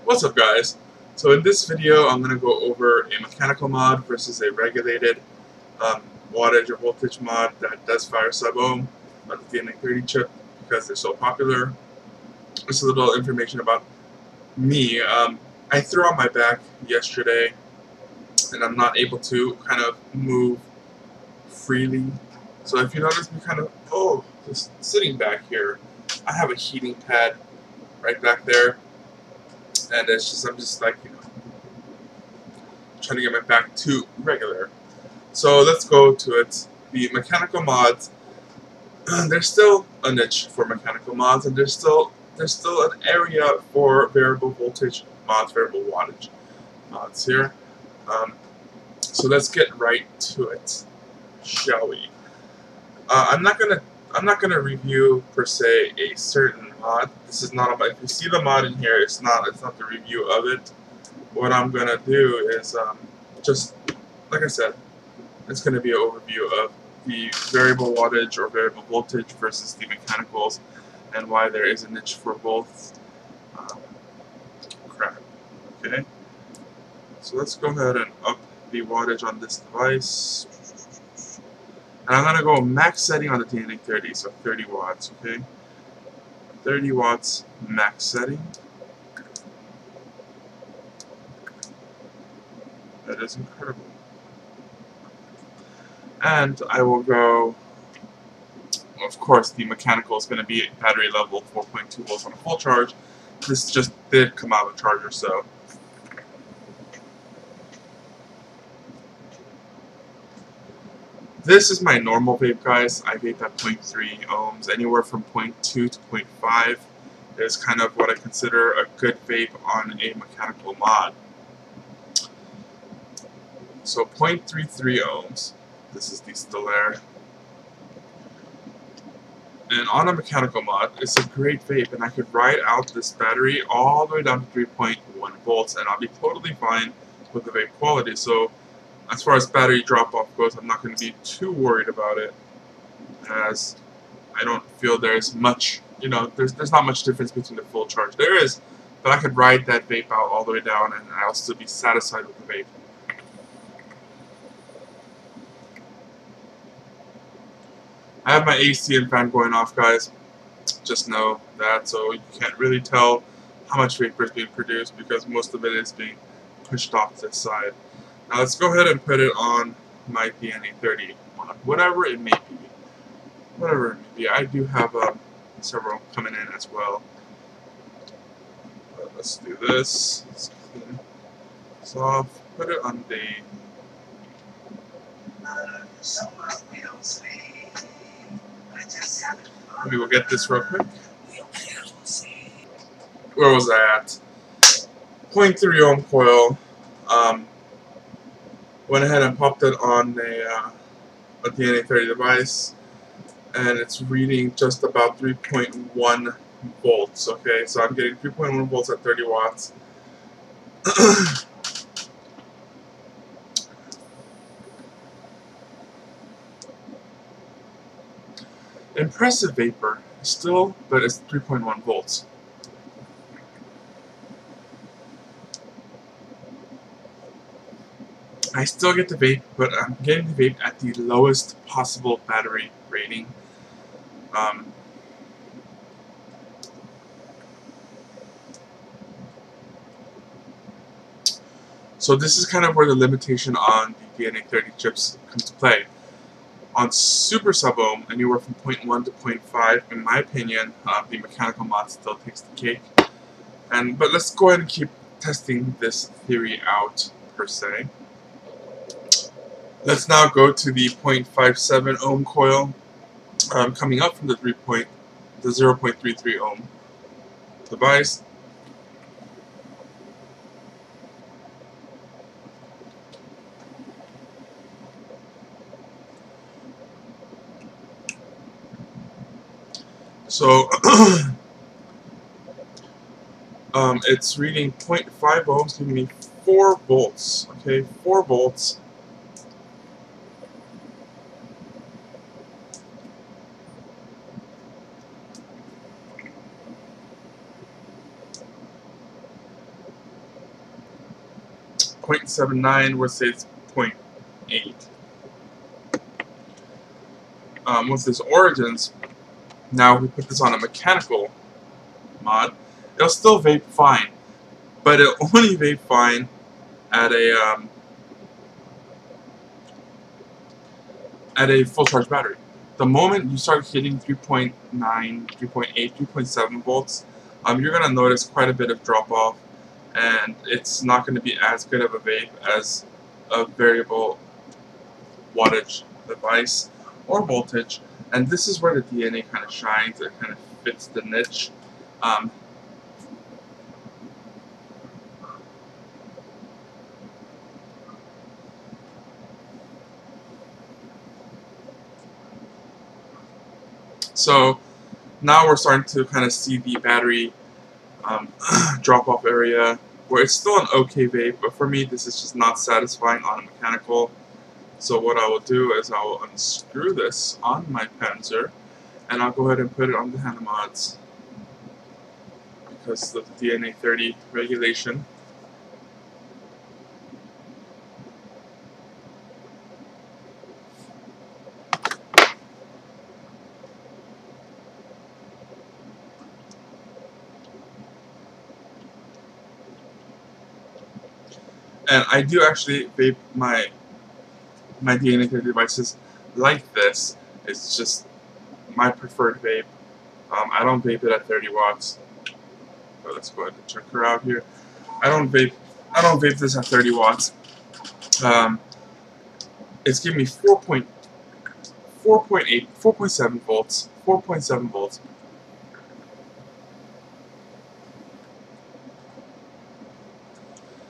What's up, guys? So in this video I'm going to go over a mechanical mod versus a regulated wattage or voltage mod that does fire sub-ohm on the DNA30 chip because they're so popular. Just a little information about me. I threw out my back yesterday and I'm not able to kind of move freely. So if you notice me kind of, just sitting back here, I have a heating pad right back there. And it's just, I'm just like, trying to get my back to regular. So let's go to it. The mechanical mods, there's still a niche for mechanical mods, and there's still an area for variable voltage mods, variable wattage mods here. So let's get right to it, shall we? I'm not gonna review per se a certain mod. This is not about. If you see the mod in here, it's not the review of it. What I'm gonna do is just like I said, it's gonna be an overview of the variable wattage or variable voltage versus the mechanicals, and why there is a niche for both. Okay. So let's go ahead and up the wattage on this device. And I'm going to go max setting on the DNA30, so 30 watts, okay? 30 watts max setting. That is incredible. And I will go, of course, the mechanical is going to be at battery level 4.2 volts on a full charge. This just did come out of the charger, so. This is my normal vape, guys. I vape at 0.3 ohms. Anywhere from 0.2 to 0.5 is kind of what I consider a good vape on a mechanical mod. So 0.33 ohms. This is the Stellaire. And on a mechanical mod, it's a great vape, and I could ride out this battery all the way down to 3.1 volts, and I'll be totally fine with the vape quality. So as far as battery drop-off goes, I'm not going to be too worried about it, as I don't feel there's much, there's not much difference between the full charge. There is, but I could ride that vape out all the way down, and I'll still be satisfied with the vape. I have my AC and fan going off, guys. Just know that, so you can't really tell how much vapor is being produced because most of it is being pushed off to the side. Now let's go ahead and put it on my DNA30 mod, whatever it may be. Whatever it may be. I do have several coming in as well. But let's do this. Let's clean this off. Put it on the. Maybe we'll get this real quick. Where was I at? 0.3 ohm coil. Went ahead and popped it on a DNA30 device, and it's reading just about 3.1 volts. Okay, so I'm getting 3.1 volts at 30 watts. Impressive vapor still, but it's 3.1 volts. I still get the vape, but I'm getting the vape at the lowest possible battery rating. So this is kind of where the limitation on the DNA30 chips comes to play. On super sub-ohm, anywhere from 0.1 to 0.5, in my opinion, the mechanical mod still takes the cake. But let's go ahead and keep testing this theory out, per se. Let's now go to the 0.57 ohm coil, coming up from the 0.33 ohm device. So it's reading 0.5 ohms, giving me 4 volts. Okay, 4 volts. 0.79, we'll say it's 0.8. With this origins, now if we put this on a mechanical mod, it'll still vape fine, but it'll only vape fine at a full charge battery. The moment you start hitting 3.9, 3.8, 3.7 volts, you're going to notice quite a bit of drop off, and it's not going to be as good of a vape as a variable wattage device or voltage. And this is where the DNA kind of shines. It kind of fits the niche. So now we're starting to kind of see the battery drop off area where it's still an okay vape, but for me this is just not satisfying on a mechanical. So what I will do is I will unscrew this on my Panzer and I'll go ahead and put it on the hand mods because of the DNA 30 regulation. And I do actually vape my DNA 30 devices like this. It's just my preferred vape. I don't vape it at 30 watts. So let's go ahead and check her out here. I don't vape this at 30 watts. It's giving me 4.8, 4.7 volts, 4.7 volts.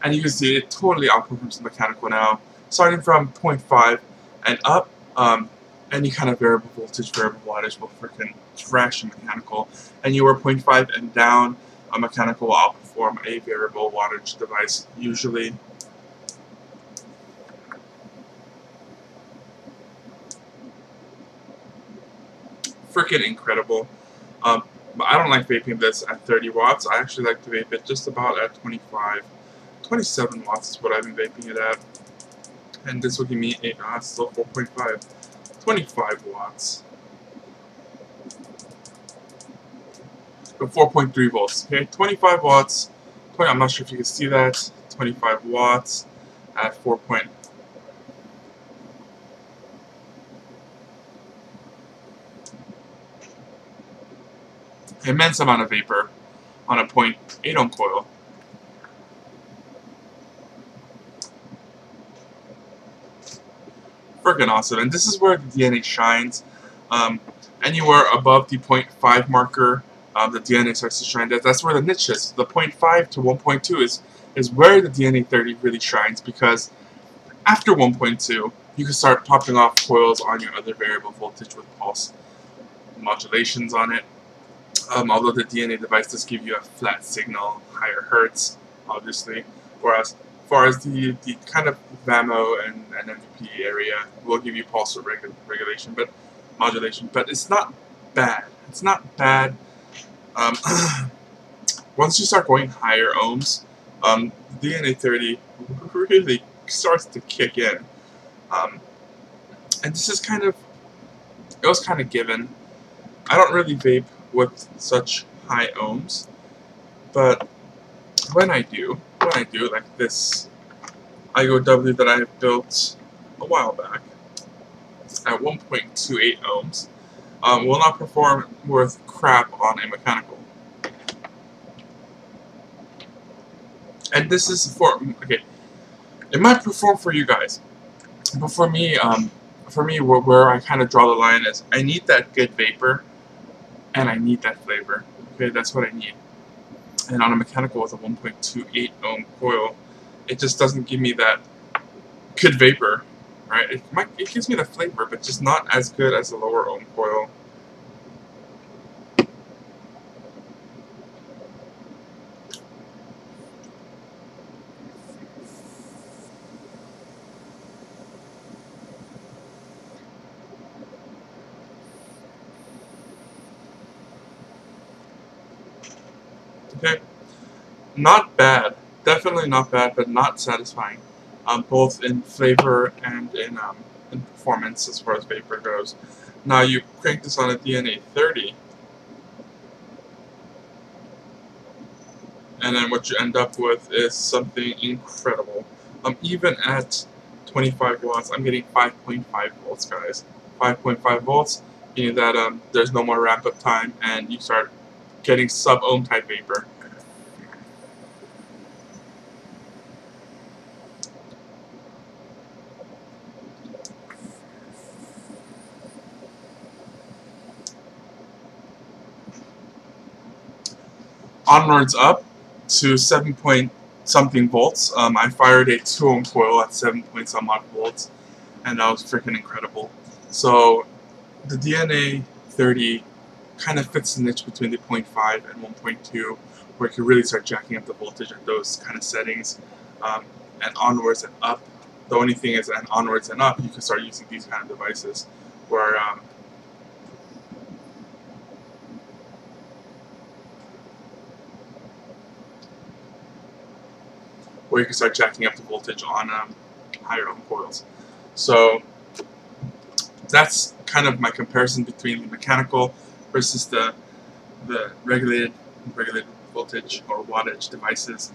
And you can see it totally outperforms the mechanical now. Starting from 0.5 and up, any kind of variable voltage, variable wattage will freaking trash a mechanical. Anywhere 0.5 and down, a mechanical will outperform a variable wattage device usually. Freaking incredible. But I don't like vaping this at 30 watts. I actually like to vape it just about at 25. 27 watts is what I've been vaping it at. And this will give me still 4.5. 25 watts. 4.3 volts. Okay, 25 watts. I'm not sure if you can see that. 25 watts at 4. Immense amount of vapor on a 0.8 ohm coil. Freaking awesome. And this is where the DNA shines. Anywhere above the 0.5 marker, the DNA starts to shine. That's where the niche is. The 0.5 to 1.2 is where the DNA 30 really shines, because after 1.2, you can start popping off coils on your other variable voltage with pulse modulations on it. Although the DNA device does give you a flat signal, higher hertz, obviously, whereas as far as the kind of VAMO and MVP area will give you pulse regulation, but modulation, but it's not bad. It's not bad. Once you start going higher ohms, DNA 30 really starts to kick in, and this is it was kind of given. I don't really vape with such high ohms, but when I do like this IOW that I have built a while back at 1.28 ohms, will not perform worth crap on a mechanical. And this is okay, it might perform for you guys, but for me, where I kind of draw the line is I need that good vapor and I need that flavor. Okay, that's what I need. And on a mechanical with a 1.28 ohm coil, it just doesn't give me that good vapor, right? It gives me the flavor, but just not as good as the lower ohm coil. Okay, not bad. Definitely not bad, but not satisfying. both in flavor and in performance as far as vapor goes. Now you crank this on a DNA 30, and then what you end up with is something incredible. Even at 25 watts, I'm getting 5.5 volts, guys. 5.5 volts, meaning that there's no more ramp up time, and you start getting sub-ohm type vapor. Onwards up to 7 point something volts. I fired a 2 ohm coil at 7 point some odd volts, and that was freaking incredible. So the DNA 30 kind of fits the niche between the 0.5 and 1.2, where you can really start jacking up the voltage at those kind of settings. And onwards and up, the only thing is, and onwards and up, you can start using these kind of devices where you can start jacking up the voltage on higher ohm coils. So that's kind of my comparison between the mechanical versus the regulated voltage or wattage devices.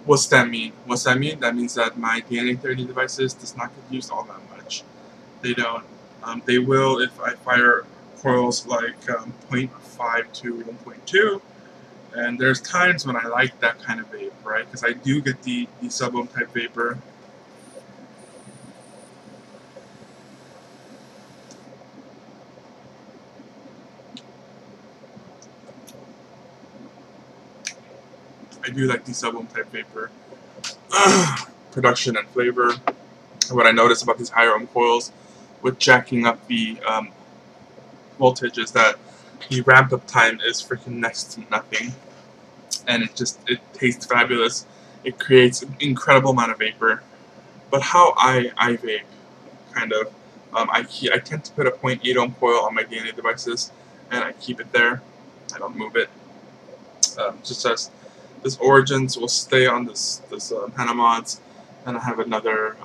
What's that mean? What's that mean? That means that my DNA 30 devices does not get used all that much. They don't. They will if I fire coils like 0.5 to 1.2. And there's times when I like that kind of vape, right? Because I do get the sub-ohm type vapor. I do like the sub-ohm type vapor production and flavor. What I notice about these higher ohm coils with jacking up the voltage is that the ramp up time is freaking next to nothing, and it tastes fabulous. It creates an incredible amount of vapor. But how I vape, kind of, I tend to put a 0.8 ohm coil on my DNA devices, and I keep it there. I don't move it. Just as this origins will stay on this Hanamods, and I have another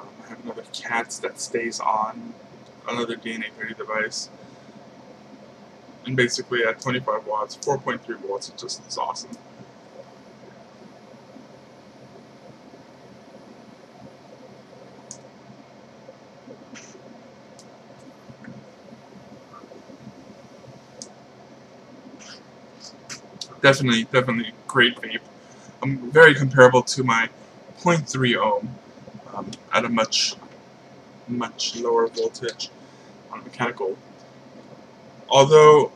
CATS that stays on another DNA 30 device. And basically at 25 watts, 4.3 volts, it's awesome. Definitely great vape. Very comparable to my 0.3 ohm at a much lower voltage on mechanical. Although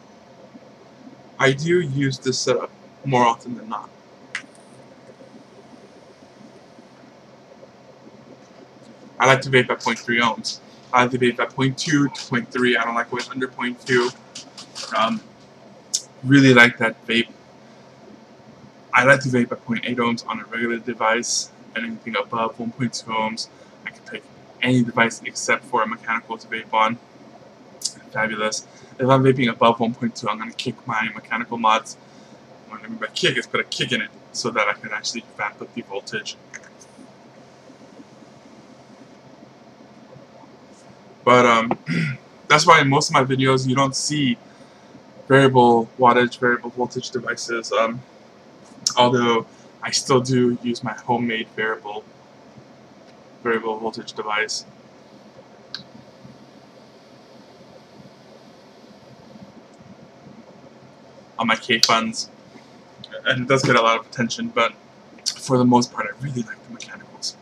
I do use this setup more often than not. I like to vape at 0.3 ohms. I like to vape at 0.2 to 0.3. I don't like going under 0.2. Really like that vape. I like to vape at 0.8 ohms on a regular device, and anything above 1.2 ohms, I can pick any device except for a mechanical to vape on. Fabulous. If I'm vaping above 1.2, I'm going to kick my mechanical mods. What I mean by kick is put a kick in it so that I can actually ramp up the voltage. But that's why in most of my videos you don't see variable wattage, variable voltage devices. Although I still do use my homemade variable voltage device. On my K-Funds, and it does get a lot of attention, but for the most part I really like the mechanicals.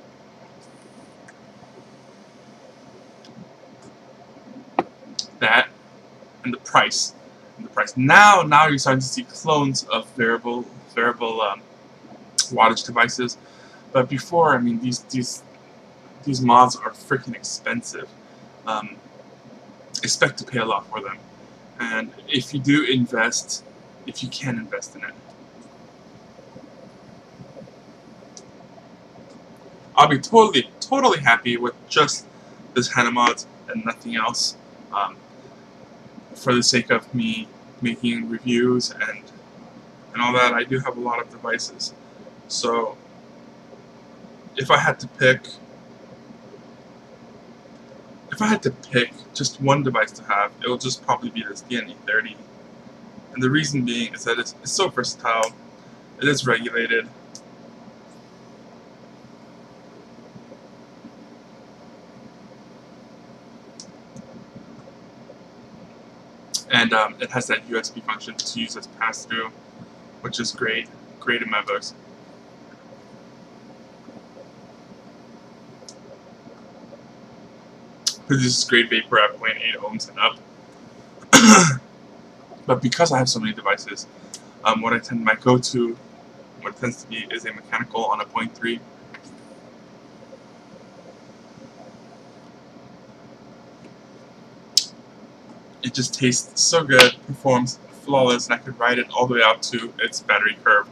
That and the price. Now you're starting to see clones of variable wattage devices, but before, I mean, these mods are freaking expensive. Expect to pay a lot for them, and if you do invest, if you can invest in it, I'll be totally happy with just this Hanamod and nothing else. For the sake of me making reviews and all that, I do have a lot of devices. So if I had to pick just one device to have, it will just probably be this DNA30. And the reason being is that it's so versatile, it is regulated, and it has that USB function to use as pass-through, which is great in my books. Produces great vapor at 0.8 ohms and up. But because I have so many devices, what it tends to be is a mechanical on a 0.3. It just tastes so good, performs flawless, and I could ride it all the way out to its battery curve,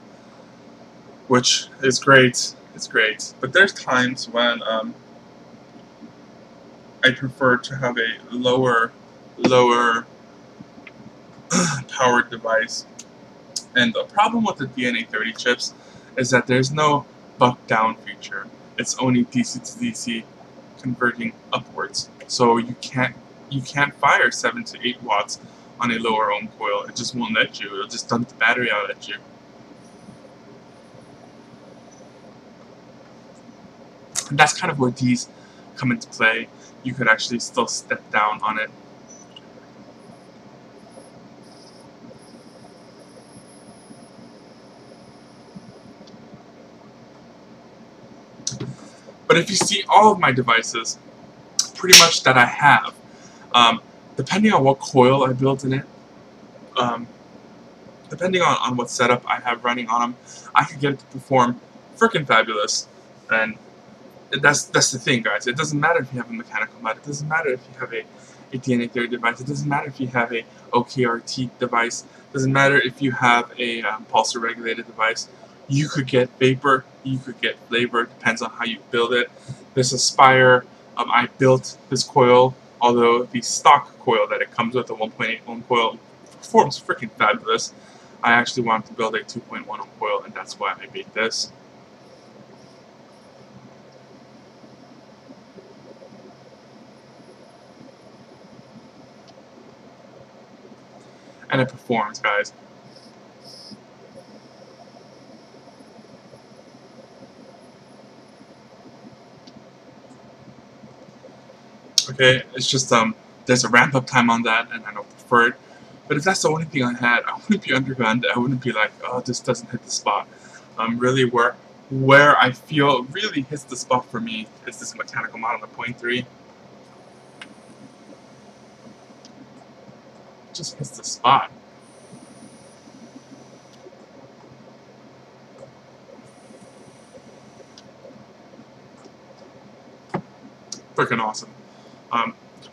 which is great. It's great. But there's times when I prefer to have a lower powered device. And the problem with the DNA30 chips is that there's no buck down feature. It's only DC to DC converting upwards. So you can't fire 7 to 8 watts on a lower ohm coil. It just won't let you. It'll just dump the battery out at you. And that's kind of where these come into play. You could actually still step down on it. But if you see all of my devices, pretty much that I have, depending on what coil I built in it, depending on what setup I have running on them, I could get it to perform freaking fabulous. And that's the thing, guys. It doesn't matter if you have a mechanical mod. It doesn't matter if you have a DNA30 device. It doesn't matter if you have a OKRT device. It doesn't matter if you have a pulsar regulated device. You could get vapor. You could get flavor. It depends on how you build it. This Aspire, I built this coil, although the stock coil that it comes with, the 1.8 ohm coil, performs freaking fabulous. I actually wanted to build a 2.1 ohm coil, and that's why I made this. And it performs, guys. Okay, it's just there's a ramp up time on that, and I don't prefer it. But if that's the only thing I had, I wouldn't be undergunned. I wouldn't be like, oh, this doesn't hit the spot. Really, where I feel really hits the spot for me is this mechanical mod on the 0.3. Just hits the spot. Freaking awesome.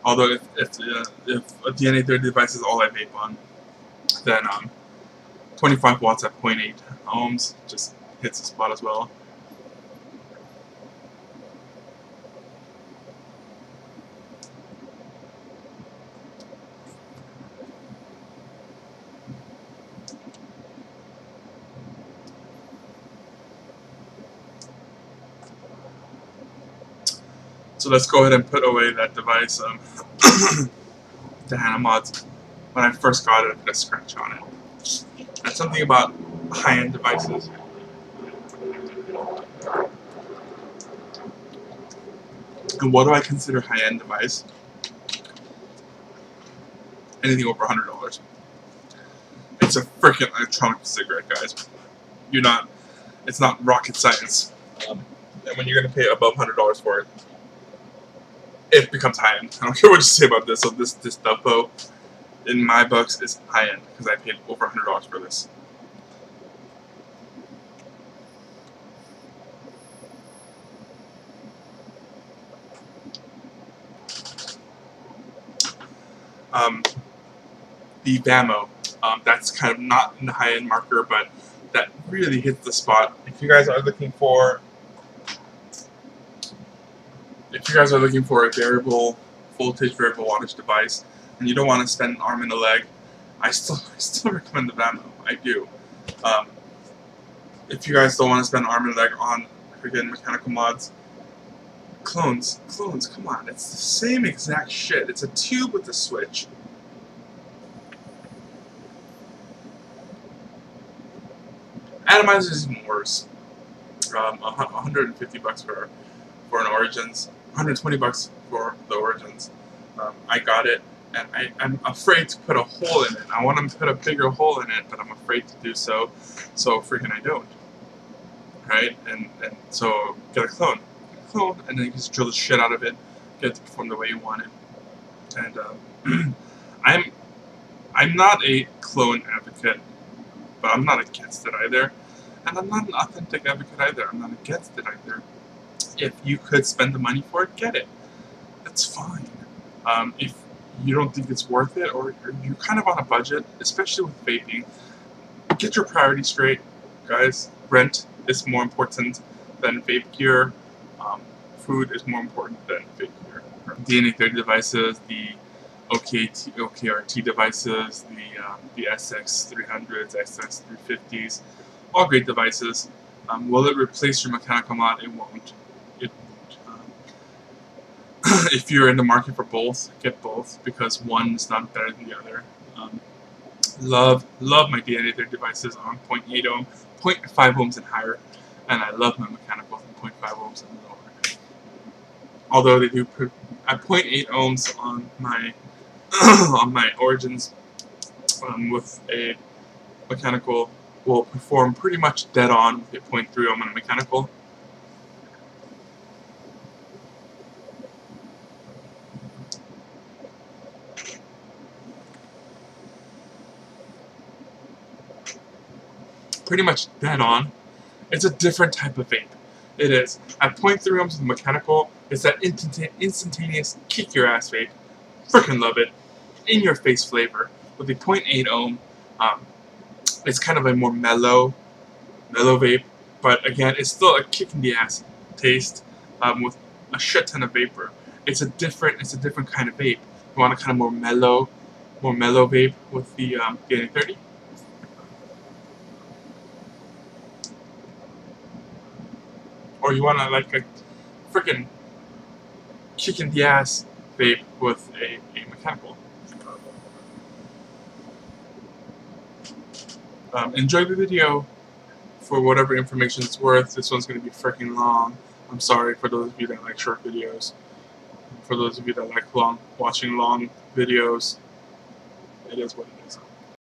Although if a DNA30 device is all I vape on, then 25 watts at 0.8 ohms just hits the spot as well. So let's go ahead and put away that device, the Hana mods. When I first got it, I put a scratch on it. That's something about high-end devices. And what do I consider high-end device? Anything over $100. It's a freaking electronic cigarette, guys. It's not rocket science. And when you're gonna pay above $100 for it, it becomes high-end. I don't care what you say about this. So this Duffo, in my books, is high-end because I paid over $100 for this. The Vamo, that's kind of not in the high-end marker, but that really hits the spot. If you guys are looking for a variable voltage, variable wattage device, and you don't want to spend an arm and a leg, I still recommend the Vamo. I do. If you guys don't want to spend an arm and a leg on freaking mechanical mods. Clones, come on, it's the same exact shit. It's a tube with a switch. Atomizers is even worse. $150 for an Origins, $120 for the Origins. I got it, and I'm afraid to put a hole in it. I want to put a bigger hole in it, but I'm afraid to do so. So freaking I don't. Right? And so get a clone. And then you just drill the shit out of it, get it to perform the way you want it. And I'm not a clone advocate, but I'm not against it either. And I'm not an authentic advocate either. I'm not against it either. If you could spend the money for it, get it. That's fine. If you don't think it's worth it, or you're kind of on a budget, especially with vaping, get your priorities straight, guys. Rent is more important than vape gear. Food is more important than vape gear. DNA30 devices, the OKRT devices, the SX300s, SX350s, all great devices. Will it replace your mechanical mod? It won't. It won't. If you're in the market for both, get both, because one is not better than the other. Love my DNA30 devices on 0.8 ohm, 0.5 ohms and higher, and I love my mechanicals on 0.5 ohms and lower. Although they do put at 0.8 ohms on my on my Origins, with a mechanical, will perform pretty much dead on with a 0.3 ohm on a mechanical. Pretty much dead on. It's a different type of vape. It is. At 0.3 ohms with mechanical, it's that instantaneous kick your ass vape. Freaking love it. In your face flavor. With the 0.8 ohm, it's kind of a more mellow vape, but again, it's still a kick in the ass taste, with a shit ton of vapor. It's a different kind of vape. You want a kind of more mellow vape with the DNA30. Or you want to like a freaking kick in the ass vape with a mechanical. Enjoy the video for whatever information it's worth. This one's going to be freaking long. I'm sorry for those of you that like short videos. For those of you that like watching long videos, it is what it is.